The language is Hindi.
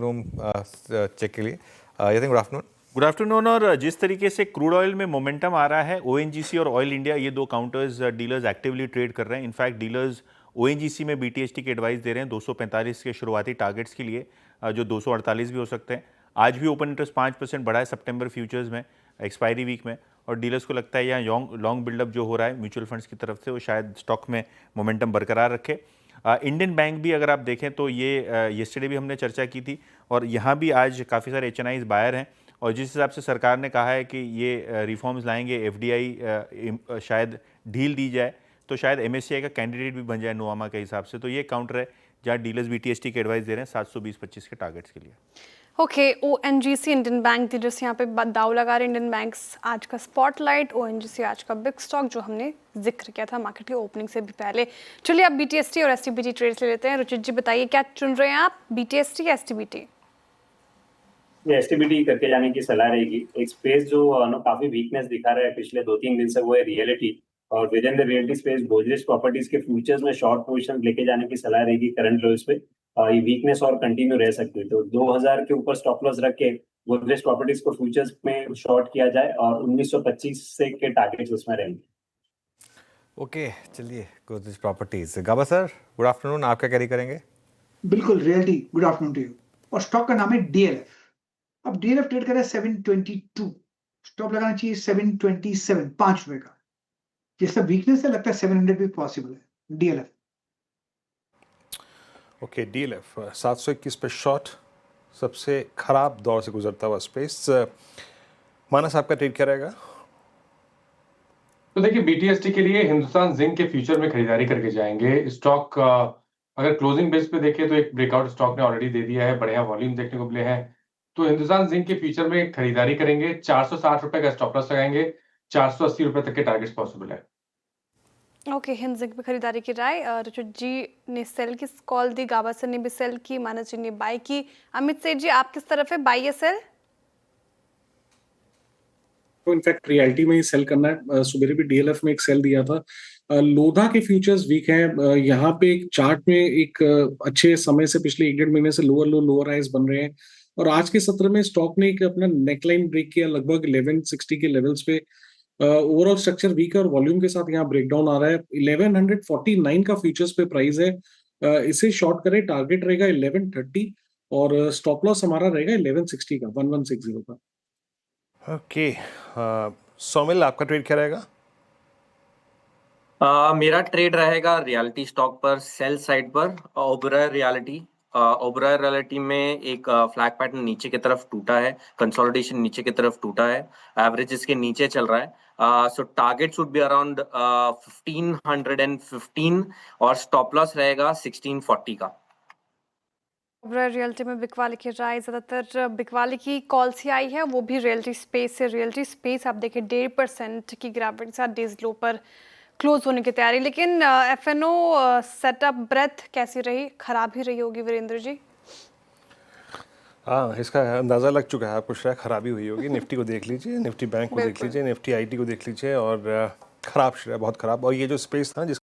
वॉल्यूम चेक के लिए। Yatin, good afternoon. Good afternoon. और जिस तरीके से क्रूड ऑयल में मोमेंटम आ रहा है, ओएनजीसी और ऑयल इंडिया, ये दो काउंटर्स डीलर्स एक्टिवली ट्रेड कर रहे हैं। इनफैक्ट डीलर्स ओएनजीसी में बीटीएसटी की एडवाइस दे रहे हैं 245 के शुरुआती टारगेट्स के लिए, जो 248 भी हो सकते हैं। आज भी ओपन इंटरेस्ट 5% बढ़ा है सितंबर फ्यूचर्स में, एक्सपायरी वीक में, और डीलर्स को लगता है यहाँ लॉन्ग बिल्डअप जो हो रहा है म्यूचुअल फंड्स की तरफ से, वो शायद स्टॉक में मोमेंटम बरकरार रखे। इंडियन बैंक भी अगर आप देखें तो ये येस्टरडे भी हमने चर्चा की थी, और यहाँ भी आज काफ़ी सारे एचएनआईज बायर हैं, और जिस हिसाब से सरकार ने कहा है कि ये रिफॉर्म्स लाएंगे, एफडीआई शायद ढील दी जाए, तो शायद एमएससीआई का कैंडिडेट भी बन जाए नोवामा के हिसाब से। तो ये काउंटर है जहाँ डीलर्स बीटीएसटी के एडवाइस दे रहे हैं 720-25 के टारगेट्स के लिए। Okay, ONGC, Indian bank, dealers यहाँ पे दाव लगा रहे हैं। इंडियन बैंक्स आज का स्पॉटलाइट, ओएनजीसी आज का बिग स्टॉक, जो हमने जिक्र किया था मार्केट की ओपनिंग से भी पहले। चलिए अब बीटीएसटी और एसटीबीटी ट्रेड्स ले लेते हैं। रुचित जी बताइए, क्या चुन रहे हैं आप, बीटीएसटी या एसटीबीटी? एसटीबीटी करके जाने की सलाह रहेगी। एक स्पेस जो काफी वीकनेस दिखा रहा है पिछले 2-3 दिन से, वो है रियलिटी, और with in the reality space Godrej properties के फ्यूचर्स में शॉर्ट पोजीशन लेके जाने की सलाह रहेगी करंट लोज पे। ये वीकनेस और कंटिन्यू रह सकती है, तो 2000 के ऊपर स्टॉप लॉस रख के गोदरेज प्रॉपर्टीज को फ्यूचर्स में शॉर्ट किया जाए, और 1925 से के टारगेट्स उसमें रहेंगे। ओके, चलिए Godrej properties. Gaba sir, good afternoon, आप क्या कैरी करेंगे? बिल्कुल, realty, good afternoon to you. और स्टॉक का नाम है डीएलएफ। अब डीएलएफ ट्रेड कर रहा है 722, स्टॉप लगाना चाहिए 727, ₹5 का। जैसा वीकनेस है, लगता है 700 भी पॉसिबल है डीएलएफ। ओके, डीएलएफ 721 पे शॉर्ट, सबसे खराब दौर से गुजरता हुआ स्पेस। मानस, आपका ट्रेड क्या रहेगा? तो देखिए, बीटीएसटी के लिए हिंदुस्तान जिंक के फ्यूचर में खरीदारी करके जाएंगे। स्टॉक अगर क्लोजिंग बेस पे देखें तो एक ब्रेकआउट स्टॉक ने ऑलरेडी दे दिया है, बढ़िया वॉल्यूम देखने को मिले हैं, तो हिंदुस्तान जिंक के फ्यूचर में खरीदारी करेंगे। ₹460 का स्टॉप लॉस लगाएंगे, ₹480 तक के टारगेट्स पॉसिबल है। ओके, हिंद जिंक पे खरीदारी की राय। रुचित जी ने सेल की कॉल दी, गाबा सर ने भी सेल की, मानस जी ने बाय की। अमित सेठ जी, आप किस तरफ है, बाय या सेल? तो इनफैक्ट रियलिटी में ही सेल करना है। सुबह भी डीएलएफ में एक सेल दिया था। लोधा के फ्यूचर्स वीक हैं। यहाँ पे एक चार्ट में एक अच्छे समय से पिछले 1-1.5 महीने से लोअर हाइज बन रहे हैं, और आज के सत्र में स्टॉक ने एक अपना नेकलाइन ब्रेक किया लगभग 1160 के लेवल्स पे। ओवरऑल स्ट्रक्चर वीक है और वॉल्यूम के साथ यहाँ ब्रेकडाउन आ रहा है। 1149 का फ्यूचर्स पे प्राइस है। इसे शॉर्ट करें, टारगेट रहेगा 1130, और स्टॉप लॉस हमारा रहेगा 1160 का, 1160 का। ओके, सोमिल, आपका ट्रेड क्या रहेगा? मेरा ट्रेड रहेगा रियलिटी स्टॉक पर, सेल साइड पर, ओबेरॉय रियलिटी। ओबेरॉय रियलिटी में एक फ्लैग पैटर्न नीचे की तरफ टूटा है, कंसोलिडेशन नीचे की तरफ टूटा है, एवरेज इसके नीचे चल रहा है। सो टारगेट वुड बी अराउंड 1515, और स्टॉप लॉस रहेगा 1640 का। रियलिटी में बिकवाली की राय, ज़्यादातर बिकवाली की कॉल से आई है, वो भी रियलिटी स्पेस से। रियलिटी स्पेस आप देखें 1.5% की गिरावट के साथ डेज लो पर क्लोज होने की तैयारी। लेकिन एफएनओ सेटअप ब्रेथ कैसी रही, खराब ही रही होगी वीरेंद्र जी? हाँ, इसका अंदाज़ा लग चुका है आपको, शायद खराबी हुई होगी। निफ्टी को देख लीजिए, निफ्टी बैंक को देख लीजिए, निफ्टी आईटी को देख लीजिए, और खराब, बहुत खराब। और ये जो स्पेस था जिसका